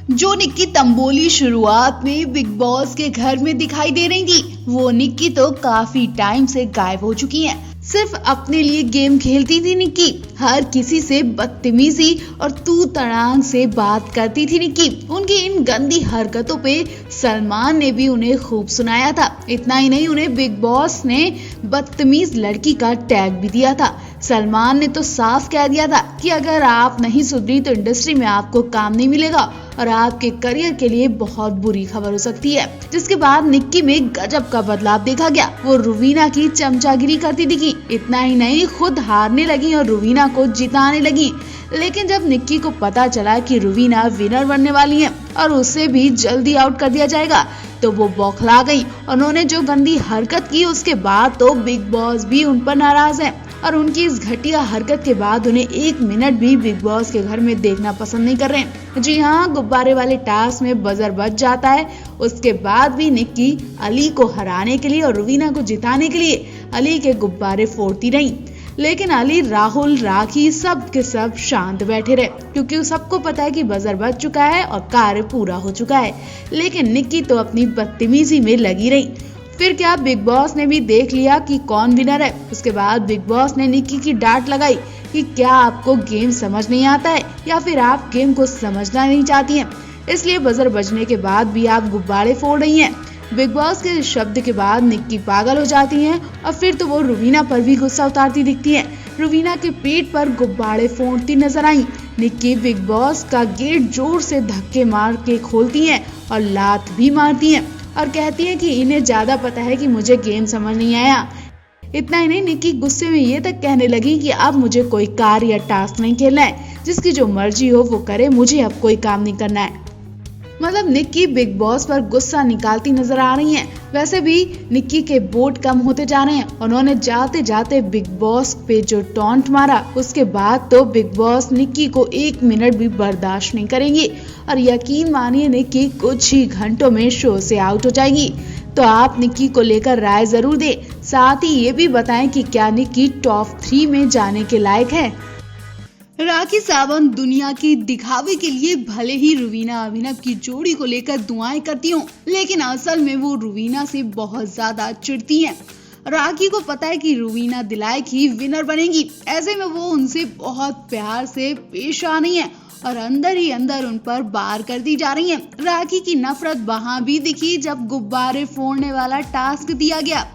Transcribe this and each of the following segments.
जो निक्की तंबोली शुरुआत में बिग बॉस के घर में दिखाई दे रही थी, वो निक्की तो काफी टाइम से गायब हो चुकी हैं। सिर्फ अपने लिए गेम खेलती थी निक्की, हर किसी से बदतमीजी और तू तड़ांग से बात करती थी निक्की। उनकी इन गंदी हरकतों पे सलमान ने भी उन्हें खूब सुनाया था। इतना ही नहीं, उन्हें बिग बॉस ने बदतमीज लड़की का टैग भी दिया था। सलमान ने तो साफ कह दिया था कि अगर आप नहीं सुधरी तो इंडस्ट्री में आपको काम नहीं मिलेगा और आपके करियर के लिए बहुत बुरी खबर हो सकती है। जिसके बाद निक्की में गजब का बदलाव देखा गया। वो रुवीना की चमचागिरी करती दिखी। इतना ही नहीं, खुद हारने लगी और रुवीना को जिताने लगी। लेकिन जब निक्की को पता चला कि रुवीना विनर बनने वाली है और उसे भी जल्दी आउट कर दिया जाएगा, तो वो बौखला गई। उन्होंने जो गंदी हरकत की, उसके बाद तो बिग बॉस भी उन पर नाराज है और उनकी इस घटिया हरकत के बाद उन्हें एक मिनट भी बिग बॉस के घर में देखना पसंद नहीं कर रहे हैं। जी हाँ, गुब्बारे वाले टास्क में बजर बज जाता है। उसके बाद भी निक्की अली को हराने के लिए और रुवीना को जिताने के लिए अली के गुब्बारे फोड़ती रही। लेकिन अली, राहुल, राखी सब के सब शांत बैठे रहे, क्योंकि सबको पता है कि बजर बज चुका है और कार्य पूरा हो चुका है। लेकिन निक्की तो अपनी बदतमीजी में लगी रही। फिर क्या, बिग बॉस ने भी देख लिया कि कौन विनर है। उसके बाद बिग बॉस ने निक्की की डांट लगाई कि क्या आपको गेम समझ नहीं आता है या फिर आप गेम को समझना नहीं चाहती हैं, इसलिए बजर बजने के बाद भी आप गुब्बारे फोड़ रही हैं। बिग बॉस के शब्द के बाद निक्की पागल हो जाती हैं और फिर तो वो रुवीना पर भी गुस्सा उतारती दिखती हैं। रुवीना के पीठ पर गुब्बारे फोड़ती नजर आई। निक्की बिग बॉस का गेट जोर से धक्के मार के खोलती हैं और लात भी मारती हैं और कहती है कि इन्हें ज्यादा पता है कि मुझे गेम समझ नहीं आया। इतना ही नहीं, निक्की गुस्से में ये तक कहने लगी कि अब मुझे कोई कार्य या टास्क नहीं खेलना है, जिसकी जो मर्जी हो वो करे, मुझे अब कोई काम नहीं करना है। मतलब निक्की बिग बॉस पर गुस्सा निकालती नजर आ रही हैं। वैसे भी निक्की के वोट कम होते जा रहे हैं। उन्होंने जाते जाते बिग बॉस पे जो टॉन्ट मारा, उसके बाद तो बिग बॉस निक्की को एक मिनट भी बर्दाश्त नहीं करेंगी और यकीन मानिए निक्की कुछ ही घंटों में शो से आउट हो जाएगी। तो आप निक्की को लेकर राय जरूर दें। साथ ही ये भी बताएं कि क्या निक्की टॉप 3 में जाने के लायक है। राखी सावंत दुनिया की दिखावे के लिए भले ही रुवीना अभिनव की जोड़ी को लेकर दुआएं करती हों, लेकिन असल में वो रुवीना से बहुत ज्यादा चिढ़ती हैं। राखी को पता है कि रुवीना दिलायक ही विनर बनेगी, ऐसे में वो उनसे बहुत प्यार से पेश आ रही है और अंदर ही अंदर उन पर वार करती जा रही है। राखी की नफरत वहां भी दिखी जब गुब्बारे फोड़ने वाला टास्क दिया गया।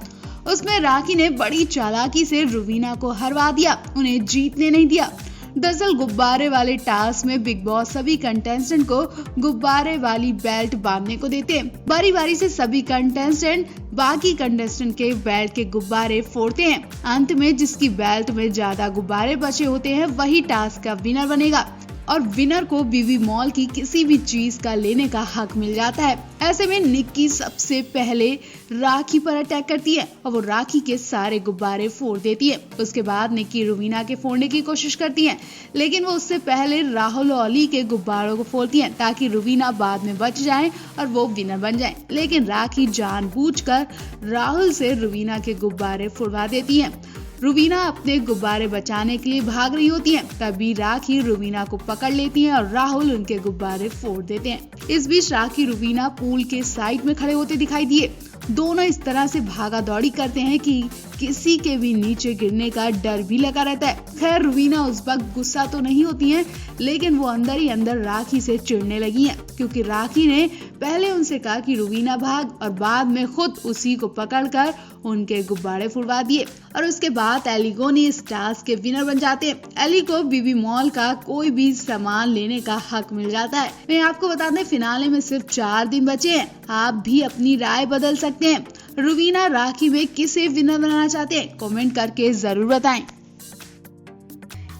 उसमें राखी ने बड़ी चालाकी से रुवीना को हरवा दिया, उन्हें जीतने नहीं दिया। दरअसल गुब्बारे वाले टास्क में बिग बॉस सभी कंटेस्टेंट को गुब्बारे वाली बेल्ट बांधने को देते हैं। बारी बारी से सभी कंटेस्टेंट बाकी कंटेस्टेंट के बेल्ट के गुब्बारे फोड़ते हैं। अंत में जिसकी बेल्ट में ज्यादा गुब्बारे बचे होते हैं, वही टास्क का विनर बनेगा और विनर को बीवी मॉल की किसी भी चीज का लेने का हक मिल जाता है। ऐसे में निक्की सबसे पहले राखी पर अटैक करती है और वो राखी के सारे गुब्बारे फोड़ देती है। उसके बाद निक्की रुवीना के फोड़ने की कोशिश करती है, लेकिन वो उससे पहले राहुल और अली के गुब्बारों को फोड़ती है ताकि रुवीना बाद में बच जाए और वो विनर बन जाए। लेकिन राखी जानबूझकर राहुल से रुवीना के गुब्बारे फुड़वा देती है। रुवीना अपने गुब्बारे बचाने के लिए भाग रही होती है, तभी राखी रुवीना को पकड़ लेती है और राहुल उनके गुब्बारे फोड़ देते हैं। इस बीच राखी रुवीना पूल के साइड में खड़े होते दिखाई दिए। दोनों इस तरह से भागा दौड़ी करते हैं कि किसी के भी नीचे गिरने का डर भी लगा रहता है। खैर, रुवीना उस वक्त गुस्सा तो नहीं होती हैं, लेकिन वो अंदर ही अंदर राखी से चिढ़ने लगी हैं, क्योंकि राखी ने पहले उनसे कहा कि रुवीना भाग और बाद में खुद उसी को पकड़कर उनके गुब्बारे फुड़वा दिए। और उसके बाद एलिगोनी इस टास्क के विनर बन जाते हैं। एली को बीबी मॉल का कोई भी सामान लेने का हक मिल जाता है। मैं आपको बता दें, फिनाले में सिर्फ 4 दिन बचे हैं। आप भी अपनी राय बदल सकते हैं। रुवीना राखी में किसे विनर बनाना चाहते हैं, कमेंट करके जरूर बताएं।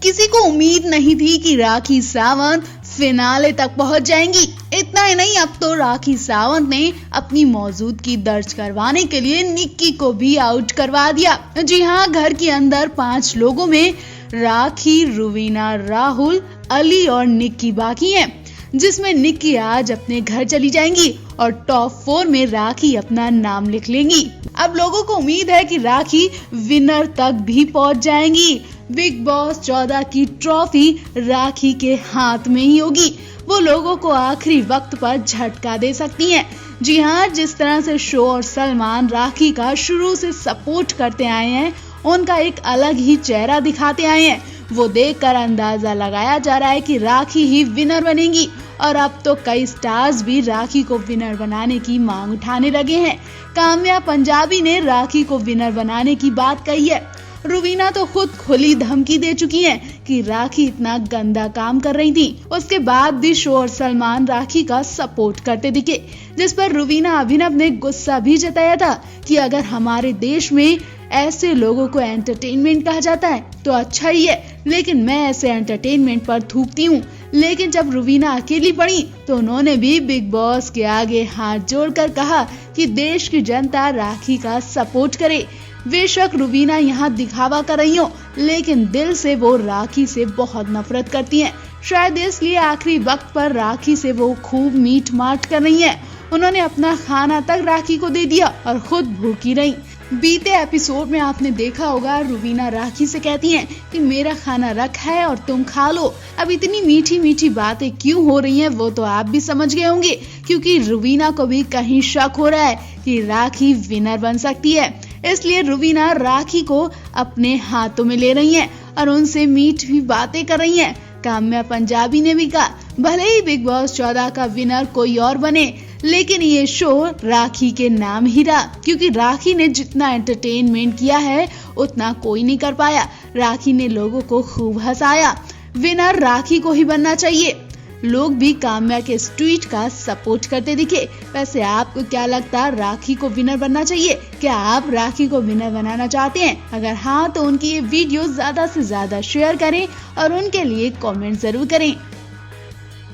किसी को उम्मीद नहीं थी कि राखी सावंत फिनाले तक पहुंच जाएंगी। इतना ही नहीं, अब तो राखी सावंत ने अपनी मौजूदगी दर्ज करवाने के लिए निक्की को भी आउट करवा दिया। जी हाँ, घर के अंदर 5 लोगों में राखी, रुवीना, राहुल, अली और निक्की बाकी हैं, जिसमें निक्की आज अपने घर चली जाएंगी और टॉप 4 में राखी अपना नाम लिख लेंगी। अब लोगों को उम्मीद है कि राखी विनर तक भी पहुंच जाएंगी। बिग बॉस 14 की ट्रॉफी राखी के हाथ में ही होगी। वो लोगों को आखिरी वक्त पर झटका दे सकती हैं। जी हाँ, जिस तरह से शो और सलमान राखी का शुरू से सपोर्ट करते आए हैं, उनका एक अलग ही चेहरा दिखाते आए हैं। वो देखकर अंदाजा लगाया जा रहा है कि राखी ही विनर बनेगी और अब तो कई स्टार्स भी राखी को विनर बनाने की मांग उठाने लगे हैं। काम्या पंजाबी ने राखी को विनर बनाने की बात कही है। रुबीना तो खुद खुली धमकी दे चुकी हैं कि राखी इतना गंदा काम कर रही थी। उसके बाद भी शो और सलमान राखी का सपोर्ट करते दिखे, जिस पर रुबीना अभिनव ने गुस्सा भी जताया था कि अगर हमारे देश में ऐसे लोगों को एंटरटेनमेंट कहा जाता है तो अच्छा ही है, लेकिन मैं ऐसे एंटरटेनमेंट पर थूकती हूँ। लेकिन जब रुबीना अकेली पड़ी तो उन्होंने भी बिग बॉस के आगे हाथ जोड़कर कहा कि देश की जनता राखी का सपोर्ट करे। बेशक रुबीना यहाँ दिखावा कर रही हो, लेकिन दिल से वो राखी से बहुत नफरत करती हैं। शायद इसलिए आखिरी वक्त पर राखी से वो खूब मीट माट कर रही हैं। उन्होंने अपना खाना तक राखी को दे दिया और खुद भूखी रही। बीते एपिसोड में आपने देखा होगा, रुबीना राखी से कहती हैं कि मेरा खाना रखा है और तुम खा लो। अब इतनी मीठी मीठी बातें क्यों हो रही हैं वो तो आप भी समझ गए होंगे, क्योंकि रुबीना को भी कहीं शक हो रहा है कि राखी विनर बन सकती है। इसलिए रुबीना राखी को अपने हाथों में ले रही हैं और उनसे मीठी बातें कर रही हैं। काम्या पंजाबी ने भी कहा, भले ही बिग बॉस 14 का विनर कोई और बने, लेकिन ये शो राखी के नाम ही रहा, क्योंकि राखी ने जितना एंटरटेनमेंट किया है उतना कोई नहीं कर पाया। राखी ने लोगों को खूब हंसाया। विनर राखी को ही बनना चाहिए। लोग भी काम्या के इस ट्वीट का सपोर्ट करते दिखे। वैसे आपको क्या लगता है, राखी को विनर बनना चाहिए? क्या आप राखी को विनर बनाना चाहते हैं? अगर हाँ, तो उनकी ये वीडियो ज्यादा से ज्यादा शेयर करें और उनके लिए कमेंट जरूर करें।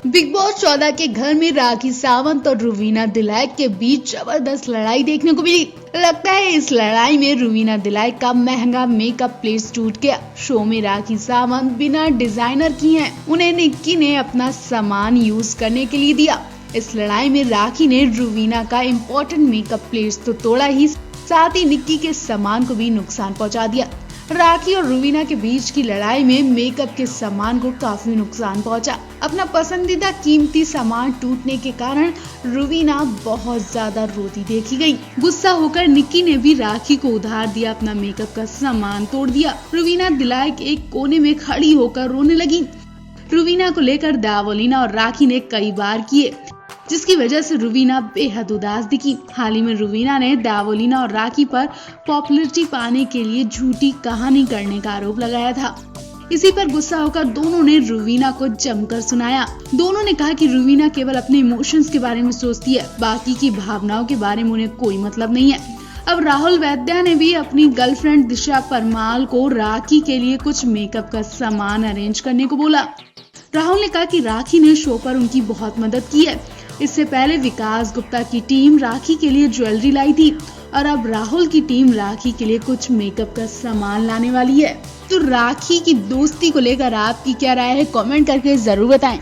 बिग बॉस 14 के घर में राखी सावंत और रुवीना दिलाइक के बीच जबरदस्त लड़ाई देखने को मिली। लगता है इस लड़ाई में रुवीना दिलाइक का महंगा मेकअप प्लेस टूट गया। शो में राखी सावंत बिना डिजाइनर की हैं। उन्हें निक्की ने अपना सामान यूज करने के लिए दिया। इस लड़ाई में राखी ने रुवीना का इम्पोर्टेंट मेकअप प्लेस तो तोड़ा ही, साथ ही निक्की के सामान को भी नुकसान पहुँचा दिया। राखी और रुवीना के बीच की लड़ाई में मेकअप के सामान को काफी नुकसान पहुंचा। अपना पसंदीदा कीमती सामान टूटने के कारण रुवीना बहुत ज्यादा रोती देखी गई। गुस्सा होकर निक्की ने भी राखी को उधार दिया, अपना मेकअप का सामान तोड़ दिया। रुवीना दिलाइक एक कोने में खड़ी होकर रोने लगी। रुवीना को लेकर दावोलीना और राखी ने कई बार किए, जिसकी वजह से रुवीना बेहद उदास दिखी। हाल ही में रुवीना ने दावोलीना और राखी पर पॉपुलैरिटी पाने के लिए झूठी कहानी करने का आरोप लगाया था। इसी पर गुस्सा होकर दोनों ने रुवीना को जमकर सुनाया। दोनों ने कहा कि रुवीना केवल अपने इमोशंस के बारे में सोचती है, बाकी की भावनाओं के बारे में उन्हें कोई मतलब नहीं है। अब राहुल वैद्या ने भी अपनी गर्लफ्रेंड दिशा परमाल को राखी के लिए कुछ मेकअप का सामान अरेंज करने को बोला। राहुल ने कहा कि राखी ने शो पर उनकी बहुत मदद की है। इससे पहले विकास गुप्ता की टीम राखी के लिए ज्वेलरी लाई थी और अब राहुल की टीम राखी के लिए कुछ मेकअप का सामान लाने वाली है। तो राखी की दोस्ती को लेकर आपकी क्या राय है, कमेंट करके जरूर बताएं।